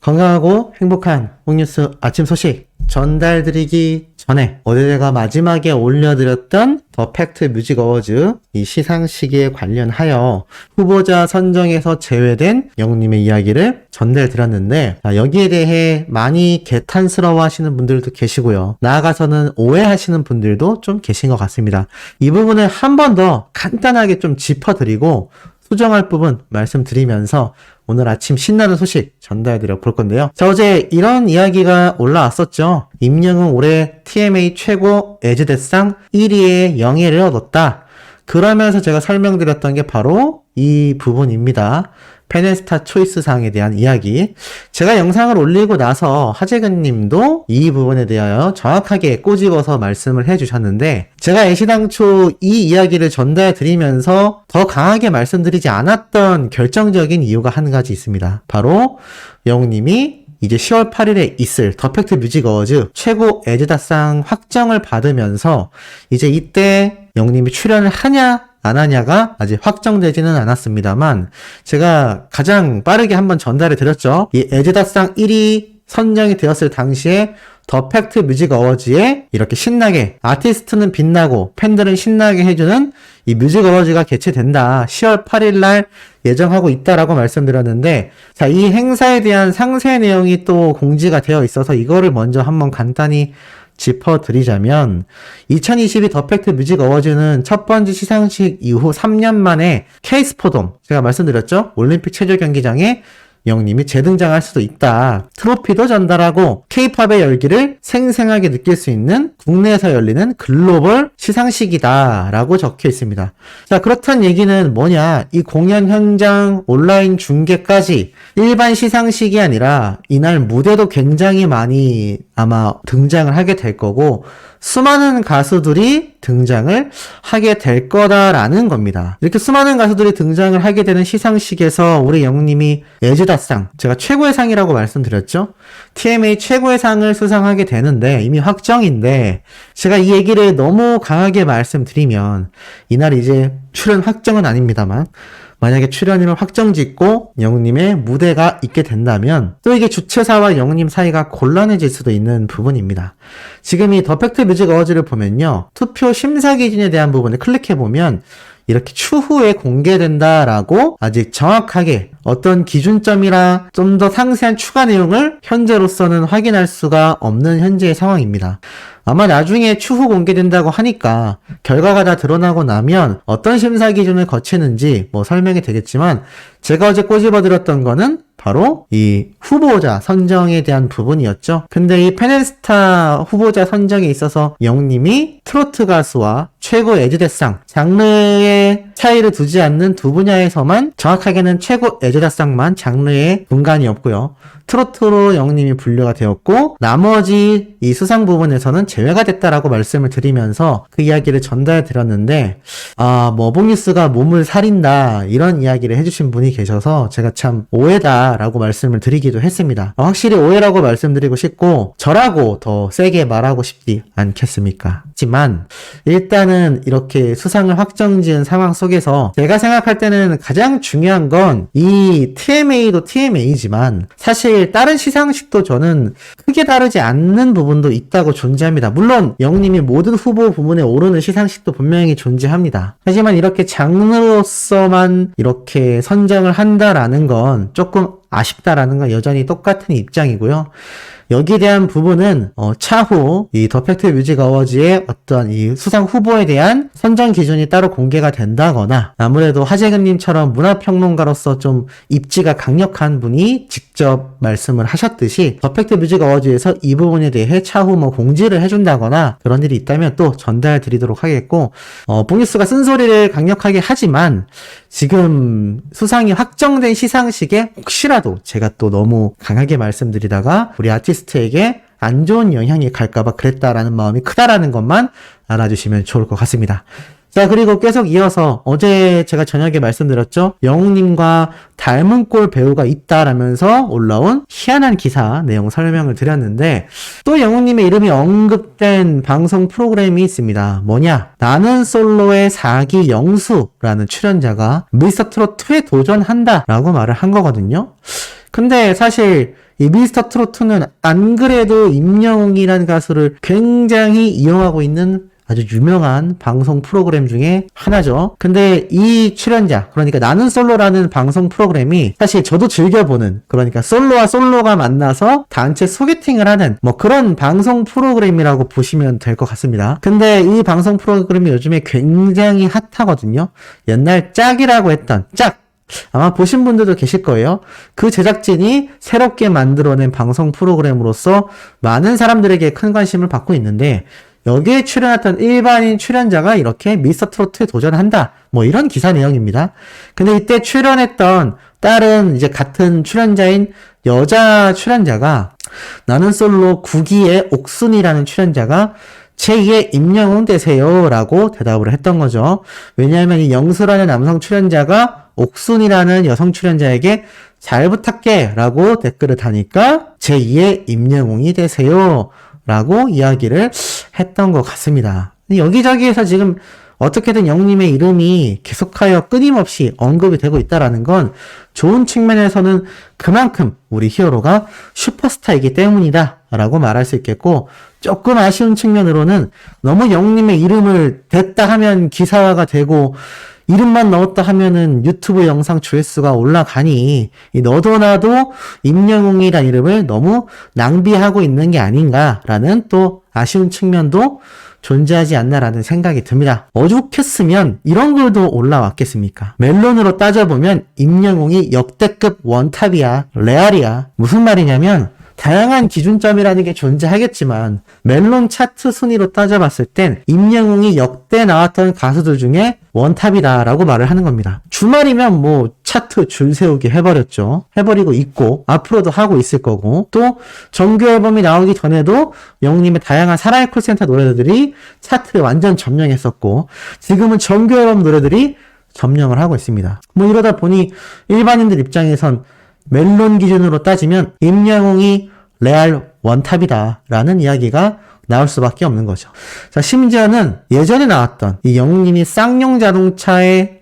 건강하고 행복한 옥뉴스 아침 소식 전달드리기 전에 어제 제가 마지막에 올려드렸던 더 팩트 뮤직 어워즈 이 시상식에 관련하여 후보자 선정에서 제외된 영웅님의 이야기를 전달드렸는데 여기에 대해 많이 개탄스러워 하시는 분들도 계시고요. 나아가서는 오해하시는 분들도 좀 계신 것 같습니다. 이 부분을 한 번 더 간단하게 좀 짚어드리고 수정할 부분 말씀드리면서 오늘 아침 신나는 소식 전달해드려 볼 건데요. 자, 어제 이런 이야기가 올라왔었죠. 임영웅 올해 TMA 최고 에즈대상 1위의 영예를 얻었다. 그러면서 제가 설명드렸던 게 바로 이 부분입니다. 페네스타 초이스상에 대한 이야기. 제가 영상을 올리고 나서 하재근 님도 이 부분에 대하여 정확하게 꼬집어서 말씀을 해주셨는데 제가 애시당초 이 이야기를 전달해 드리면서 더 강하게 말씀드리지 않았던 결정적인 이유가 한 가지 있습니다. 바로 영웅님이 이제 10월 8일에 있을 더 팩트 뮤직 어워즈 최고 에즈다상 확정을 받으면서 이제 이때 영웅님이 출연을 하냐 안 하냐가 아직 확정되지는 않았습니다만 제가 가장 빠르게 한번 전달해 드렸죠. 이 에즈다상 1위 선정이 되었을 당시에 더 팩트 뮤직 어워즈에 이렇게 신나게 아티스트는 빛나고 팬들은 신나게 해주는 이 뮤직 어워즈가 개최된다. 10월 8일 날 예정하고 있다라고 말씀드렸는데 자, 이 행사에 대한 상세 내용이 또 공지가 되어 있어서 이거를 먼저 한번 간단히 짚어드리자면 2022 더 팩트 뮤직 어워즈는 첫 번째 시상식 이후 3년 만에 K스포돔 제가 말씀드렸죠. 올림픽 체조 경기장에 영웅님이 재등장할 수도 있다. 트로피도 전달하고 K-팝의 열기를 생생하게 느낄 수 있는 국내에서 열리는 글로벌 시상식이다 라고 적혀 있습니다. 자, 그렇다는 얘기는 뭐냐, 이 공연 현장 온라인 중계까지 일반 시상식이 아니라 이날 무대도 굉장히 많이 아마 등장을 하게 될 거고 수많은 가수들이 등장을 하게 될 거다라는 겁니다. 이렇게 수많은 가수들이 등장을 하게 되는 시상식에서 우리 영웅님이 에즈다상, 제가 최고의 상이라고 말씀드렸죠. TMA 최고의 상을 수상하게 되는데 이미 확정인데 제가 이 얘기를 너무 강하게 말씀드리면 이날 이제 출연 확정은 아닙니다만 만약에 출연을 확정짓고 영웅님의 무대가 있게 된다면 또 이게 주최사와 영웅님 사이가 곤란해질 수도 있는 부분입니다. 지금 이 더 팩트 뮤직 어워즈를 보면요. 투표 심사 기준에 대한 부분을 클릭해보면 이렇게 추후에 공개된다라고 아직 정확하게 어떤 기준점이라 좀 더 상세한 추가 내용을 현재로서는 확인할 수가 없는 현재의 상황입니다. 아마 나중에 추후 공개된다고 하니까 결과가 다 드러나고 나면 어떤 심사 기준을 거치는지 설명이 되겠지만 제가 어제 꼬집어드렸던 거는 바로 이 후보자 선정에 대한 부분이었죠. 근데 이 페네스타 후보자 선정에 있어서 영웅님이 트로트 가수와 최고 에즈대상 장르의 차이를 두지 않는 두 분야에서만 정확하게는 최고 에즈대상만 장르의 분간이 없고요. 트로트로 영웅님이 분류가 되었고 나머지 이 수상 부분에서는 제외가 됐다라고 말씀을 드리면서 그 이야기를 전달해 드렸는데 옥뉴스가 몸을 사린다 이런 이야기를 해주신 분이 계셔서 제가 참 오해다라고 말씀을 드리기도 했습니다. 확실히 오해라고 말씀드리고 싶고 저라고 더 세게 말하고 싶지 않겠습니까? 하지만 일단은 이렇게 수상을 확정지은 상황 속에서 제가 생각할 때는 가장 중요한 건 이 TMA도 TMA지만 사실 다른 시상식도 저는 크게 다르지 않는 부분도 있다고 존재합니다. 물론 영웅님이 모든 후보 부문에 오르는 시상식도 분명히 존재합니다. 하지만 이렇게 장르로서만 이렇게 선정을 한다라는 건 조금 아쉽다라는 건 여전히 똑같은 입장이고요. 여기에 대한 부분은 차후 이 더 팩트 뮤직 어워즈의 어떤 이 수상 후보에 대한 선정 기준이 따로 공개가 된다거나 아무래도 하재근님처럼 문화평론가로서 좀 입지가 강력한 분이 직접 말씀을 하셨듯이 더 팩트 뮤직 어워즈에서 이 부분에 대해 차후 공지를 해준다거나 그런 일이 있다면 또 전달 드리도록 하겠고 옥뉴스가 쓴소리를 강력하게 하지만 지금 수상이 확정된 시상식에 혹시라도 제가 또 너무 강하게 말씀드리다가 우리 아티스트에게 안 좋은 영향이 갈까봐 그랬다라는 마음이 크다라는 것만 알아주시면 좋을 것 같습니다. 자, 그리고 계속 이어서 어제 제가 저녁에 말씀드렸죠. 영웅님과 닮은 꼴 배우가 있다라면서 올라온 희한한 기사 내용 설명을 드렸는데 또 영웅님의 이름이 언급된 방송 프로그램이 있습니다. 뭐냐? 나는 솔로의 4기 영수라는 출연자가 미스터 트롯 2에 도전한다라고 말을 한 거거든요. 근데 사실 이 미스터 트로트는 안 그래도 임영웅이라는 가수를 굉장히 이용하고 있는 아주 유명한 방송 프로그램 중에 하나죠. 근데 이 출연자, 그러니까 나는 솔로라는 방송 프로그램이 사실 저도 즐겨보는, 그러니까 솔로와 솔로가 만나서 단체 소개팅을 하는 뭐 그런 방송 프로그램이라고 보시면 될 것 같습니다. 근데 이 방송 프로그램이 요즘에 굉장히 핫하거든요. 옛날 짝이라고 했던 짝! 아마 보신 분들도 계실 거예요. 그 제작진이 새롭게 만들어낸 방송 프로그램으로서 많은 사람들에게 큰 관심을 받고 있는데, 여기에 출연했던 일반인 출연자가 이렇게 미스터 트로트에 도전한다. 뭐 이런 기사 내용입니다. 근데 이때 출연했던 다른 이제 같은 출연자인 여자 출연자가 나는 솔로 9기의 옥순이라는 출연자가 제2의 임영웅 되세요 라고 대답을 했던 거죠. 왜냐하면 이 영수라는 남성 출연자가 옥순이라는 여성 출연자에게 잘 부탁해 라고 댓글을 다니까 제2의 임영웅이 되세요 라고 이야기를 했던 것 같습니다. 여기저기에서 지금 어떻게든 영웅님의 이름이 계속하여 끊임없이 언급이 되고 있다는 건 좋은 측면에서는 그만큼 우리 히어로가 슈퍼스타이기 때문이다 라고 말할 수 있겠고, 조금 아쉬운 측면으로는 너무 영웅님의 이름을 댔다 하면 기사화가 되고 이름만 넣었다 하면은 유튜브 영상 조회수가 올라가니 너도 나도 임영웅이란 이름을 너무 낭비하고 있는 게 아닌가라는 또 아쉬운 측면도 존재하지 않나라는 생각이 듭니다. 오죽했으면 이런 글도 올라왔겠습니까? 멜론으로 따져보면 임영웅이 역대급 원탑이야, 레알이야. 무슨 말이냐면 다양한 기준점이라는 게 존재하겠지만 멜론 차트 순위로 따져봤을 땐 임영웅이 역대 나왔던 가수들 중에 원탑이다라고 말을 하는 겁니다. 주말이면 뭐 차트 줄 세우기 해버리고 있고 앞으로도 하고 있을 거고, 또 정규 앨범이 나오기 전에도 영웅님의 다양한 사랑의 콜센터 노래들이 차트를 완전 점령했었고, 지금은 정규 앨범 노래들이 점령을 하고 있습니다. 뭐 이러다 보니 일반인들 입장에선 멜론 기준으로 따지면 임영웅이 레알 원탑이다 라는 이야기가 나올 수밖에 없는 거죠. 자, 심지어는 예전에 나왔던 이 영웅님이 쌍용 자동차의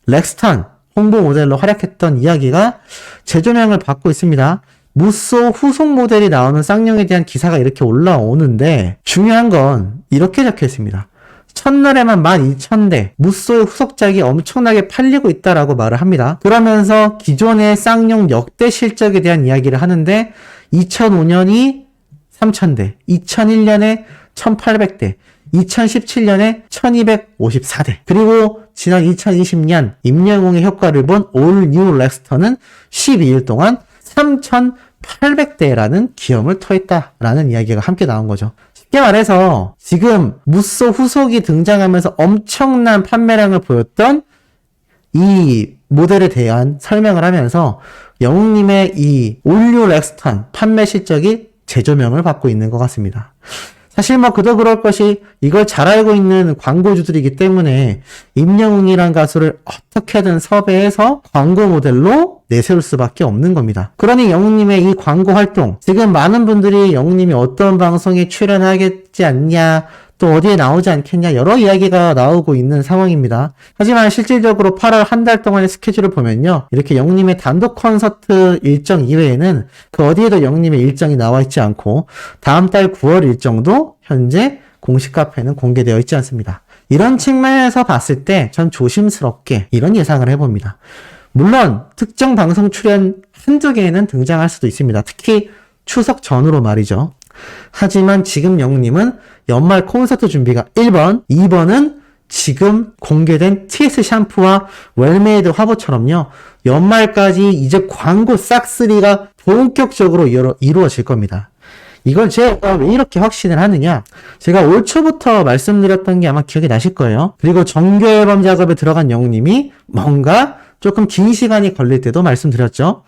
렉스턴 홍보 모델로 활약했던 이야기가 재조명을 받고 있습니다. 무쏘 후속 모델이 나오는 쌍용에 대한 기사가 이렇게 올라오는데, 중요한 건 이렇게 적혀 있습니다. 첫날에만 12,000대, 무쏘의 후속작이 엄청나게 팔리고 있다라고 말을 합니다. 그러면서 기존의 쌍용 역대 실적에 대한 이야기를 하는데, 2005년이 3,000대, 2001년에 1,800대, 2017년에 1,254대, 그리고 지난 2020년 임영웅의 효과를 본 올 뉴 렉스턴은 12일 동안 3,800대라는 기염을 토했다라는 이야기가 함께 나온 거죠. 쉽게 말해서 지금 무쏘 후속이 등장하면서 엄청난 판매량을 보였던 이 모델에 대한 설명을 하면서 영웅님의 이 올뉴 렉스턴 판매 실적이 재조명을 받고 있는 것 같습니다. 사실 뭐 그도 그럴 것이 이걸 잘 알고 있는 광고주들이기 때문에 임영웅이란 가수를 어떻게든 섭외해서 광고 모델로 내세울 수밖에 없는 겁니다. 그러니 영웅님의 이 광고 활동, 지금 많은 분들이 영웅님이 어떤 방송에 출연하겠지 않냐, 또 어디에 나오지 않겠냐, 여러 이야기가 나오고 있는 상황입니다. 하지만 실질적으로 8월 한 달 동안의 스케줄을 보면요, 이렇게 영웅님의 단독 콘서트 일정 이외에는 그 어디에도 영웅님의 일정이 나와 있지 않고, 다음 달 9월 일정도 현재 공식 카페는 공개되어 있지 않습니다. 이런 측면에서 봤을 때 전 조심스럽게 이런 예상을 해봅니다. 물론 특정 방송 출연 한두 개는 등장할 수도 있습니다. 특히 추석 전후로 말이죠. 하지만 지금 영웅님은 연말 콘서트 준비가 1번, 2번은 지금 공개된 TS 샴푸와 웰메이드 화보처럼요, 연말까지 이제 광고 싹쓸이가 본격적으로 이루어질 겁니다. 이걸 제가 왜 이렇게 확신을 하느냐, 제가 올 초부터 말씀드렸던 게 아마 기억이 나실 거예요. 그리고 정규 앨범 작업에 들어간 영웅님이 뭔가 조금 긴 시간이 걸릴 때도 말씀드렸죠.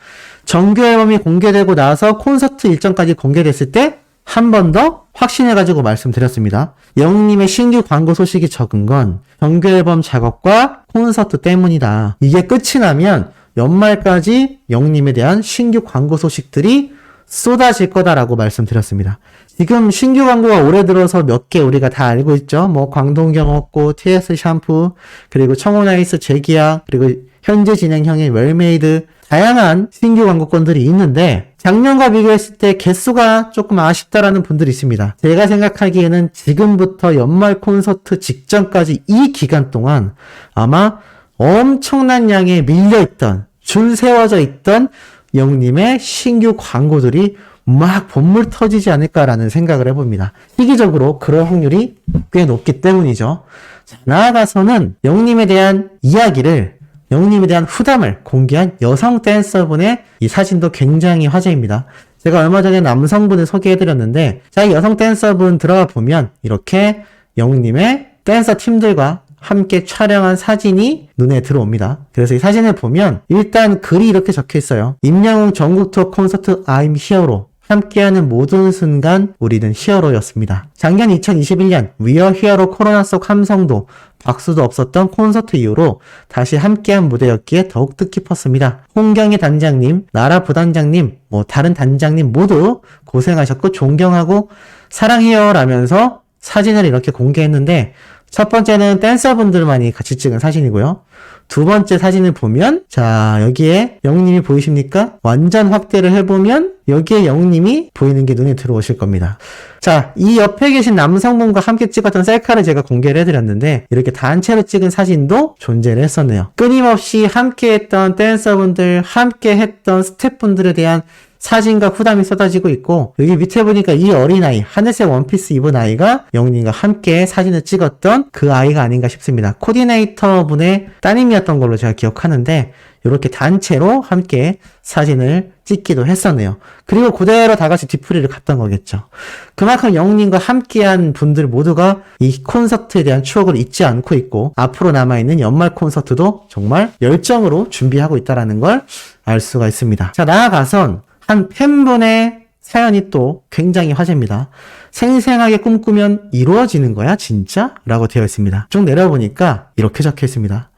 정규 앨범이 공개되고 나서 콘서트 일정까지 공개됐을 때 한 번 더 확신해가지고 말씀드렸습니다. 영웅님의 신규 광고 소식이 적은 건 정규 앨범 작업과 콘서트 때문이다. 이게 끝이 나면 연말까지 영웅님에 대한 신규 광고 소식들이 쏟아질 거다라고 말씀드렸습니다. 지금 신규 광고가 올해 들어서 몇 개 우리가 다 알고 있죠. 뭐 광동경옥고, TS 샴푸, 그리고 청혼아이스 재계약, 그리고 현재 진행형인 웰메이드, 다양한 신규 광고건들이 있는데, 작년과 비교했을 때 개수가 조금 아쉽다라는 분들이 있습니다. 제가 생각하기에는 지금부터 연말 콘서트 직전까지 이 기간 동안 아마 엄청난 양의 밀려있던, 줄 세워져 있던 영님의 신규 광고들이 막 본물 터지지 않을까라는 생각을 해봅니다. 시기적으로 그럴 확률이 꽤 높기 때문이죠. 자, 나아가서는 영님에 대한 이야기를, 영님에 대한 후담을 공개한 여성 댄서분의 이 사진도 굉장히 화제입니다. 제가 얼마 전에 남성분을 소개해드렸는데, 자, 이 여성 댄서분 들어가 보면 이렇게 영님의 댄서 팀들과 함께 촬영한 사진이 눈에 들어옵니다. 그래서 이 사진을 보면 일단 글이 이렇게 적혀 있어요. 임영웅 전국 투어 콘서트 I'm Hero로, 함께하는 모든 순간 우리는 히어로였습니다. 작년 2021년 We Are Hero 코로나 속 함성도 박수도 없었던 콘서트 이후로 다시 함께한 무대였기에 더욱 뜻깊었습니다. 홍경희 단장님, 나라 부단장님, 다른 단장님 모두 고생하셨고 존경하고 사랑해요 라면서 사진을 이렇게 공개했는데, 첫 번째는 댄서분들만이 같이 찍은 사진이고요. 두 번째 사진을 보면, 자, 여기에 영님이 보이십니까? 완전 확대를 해보면 여기에 영님이 보이는 게 눈에 들어오실 겁니다. 자, 이 옆에 계신 남성분과 함께 찍었던 셀카를 제가 공개를 해드렸는데, 이렇게 단체로 찍은 사진도 존재를 했었네요. 끊임없이 함께했던 댄서분들, 함께했던 스태프분들에 대한 사진과 후담이 쏟아지고 있고, 여기 밑에 보니까 이 어린아이, 하늘색 원피스 입은 아이가 영님과 함께 사진을 찍었던 그 아이가 아닌가 싶습니다. 코디네이터 분의 따님이었던 걸로 제가 기억하는데, 이렇게 단체로 함께 사진을 찍기도 했었네요. 그리고 그대로 다 같이 뒤풀이를 갔던 거겠죠. 그만큼 영님과 함께한 분들 모두가 이 콘서트에 대한 추억을 잊지 않고 있고, 앞으로 남아있는 연말 콘서트도 정말 열정으로 준비하고 있다는 걸 알 수가 있습니다. 자, 나아가선 한 팬분의 사연이 또 굉장히 화제입니다. 생생하게 꿈꾸면 이루어지는 거야 진짜? 라고 되어 있습니다. 쭉 내려보니까 이렇게 적혀 있습니다.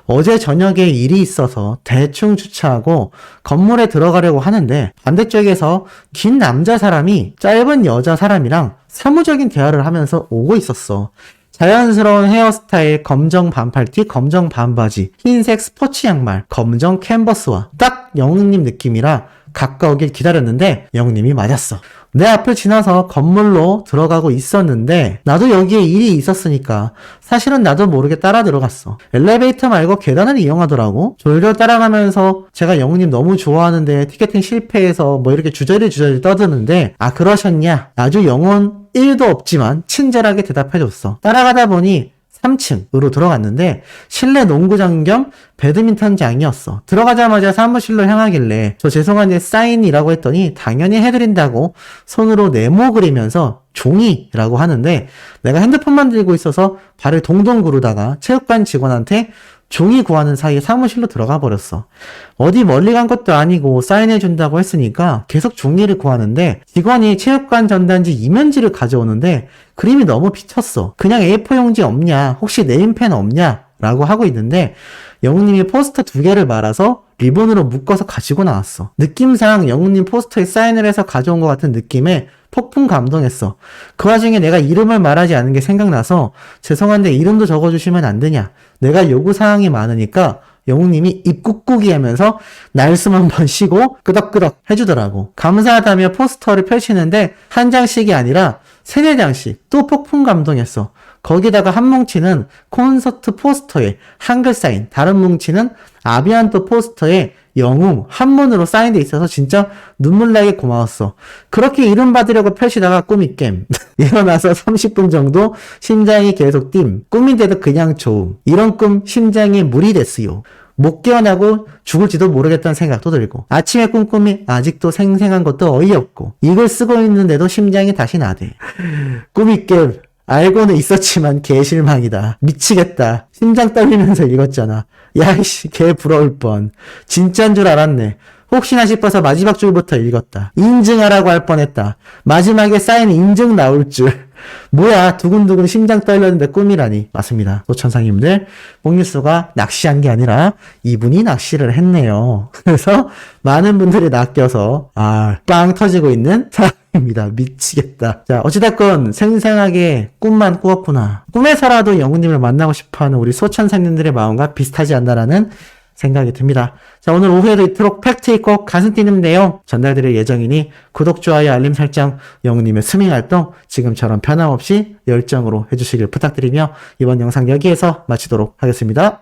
어제 저녁에 일이 있어서 대충 주차하고 건물에 들어가려고 하는데, 반대쪽에서 긴 남자 사람이 짧은 여자 사람이랑 사무적인 대화를 하면서 오고 있었어. 자연스러운 헤어스타일, 검정 반팔티, 검정 반바지, 흰색 스포츠 양말, 검정 캔버스와 딱 영웅님 느낌이라 가까우길 기다렸는데 영웅님이 맞았어. 내 앞을 지나서 건물로 들어가고 있었는데 나도 여기에 일이 있었으니까 사실은 나도 모르게 따라 들어갔어. 엘리베이터 말고 계단을 이용하더라고. 졸졸 따라가면서 제가 영웅님 너무 좋아하는데 티켓팅 실패해서 이렇게 주저리 떠드는데, 아 그러셨냐? 아주 영혼 1도 없지만 친절하게 대답해줬어. 따라가다 보니 3층으로 들어갔는데 실내 농구장 겸 배드민턴장이었어. 들어가자마자 사무실로 향하길래 저 죄송한데 사인이라고 했더니 당연히 해드린다고 손으로 네모 그리면서 종이라고 하는데, 내가 핸드폰만 들고 있어서 발을 동동 구르다가 체육관 직원한테 종이 구하는 사이에 사무실로 들어가 버렸어. 어디 멀리 간 것도 아니고 사인해준다고 했으니까 계속 종이를 구하는데, 직원이 체육관 전단지 이면지를 가져오는데 그림이 너무 비쳤어. 그냥 A4 용지 없냐? 혹시 네임펜 없냐? 라고 하고 있는데 영웅님이 포스터 2개를 말아서 리본으로 묶어서 가지고 나왔어. 느낌상 영웅님 포스터에 사인을 해서 가져온 것 같은 느낌에 폭풍 감동했어. 그 와중에 내가 이름을 말하지 않은 게 생각나서 죄송한데 이름도 적어주시면 안 되냐? 내가 요구사항이 많으니까 영웅님이 입 꾹꾹이 하면서 날숨 한번 쉬고 끄덕끄덕 해주더라고. 감사하다며 포스터를 펼치는데 한 장씩이 아니라 3-4장씩 또 폭풍 감동했어. 거기다가 한 뭉치는 콘서트 포스터에 한글 사인, 다른 뭉치는 아비안토 포스터에 영웅 한문으로 사인돼 있어서 진짜 눈물나게 고마웠어. 그렇게 이름 받으려고 펼치다가 꿈이 깸. 일어나서 30분 정도 심장이 계속 띵. 꿈인데도 그냥 좋음. 이런 꿈 심장에 물이 됐어요. 못 깨어나고 죽을지도 모르겠다는 생각도 들고, 아침에 꿈꿈이 아직도 생생한 것도 어이없고, 이걸 쓰고 있는데도 심장이 다시 나대. 꿈이 깸. 알고는 있었지만 개실망이다. 미치겠다. 심장 떨리면서 읽었잖아. 야이씨, 개 부러울 뻔. 진짜인 줄 알았네. 혹시나 싶어서 마지막 줄부터 읽었다. 인증하라고 할 뻔했다. 마지막에 사인 인증 나올 줄. 뭐야, 두근두근 심장 떨렸는데 꿈이라니. 맞습니다. 소천상님들, 뽕뉴스가 낚시한 게 아니라 이분이 낚시를 했네요. 그래서 많은 분들이 낚여서 빵 터지고 있는 사람입니다. 미치겠다. 자, 어찌됐건 생생하게 꿈만 꾸었구나. 꿈에서라도 영웅님을 만나고 싶어하는 우리 소천상님들의 마음과 비슷하지 않나라는 생각이 듭니다. 자, 오늘 오후에도 이토록 팩트 있고 가슴 뛰는 내용 전달드릴 예정이니 구독, 좋아요, 알림 설정, 영웅님의 스밍 활동 지금처럼 변함없이 열정으로 해주시길 부탁드리며 이번 영상 여기에서 마치도록 하겠습니다.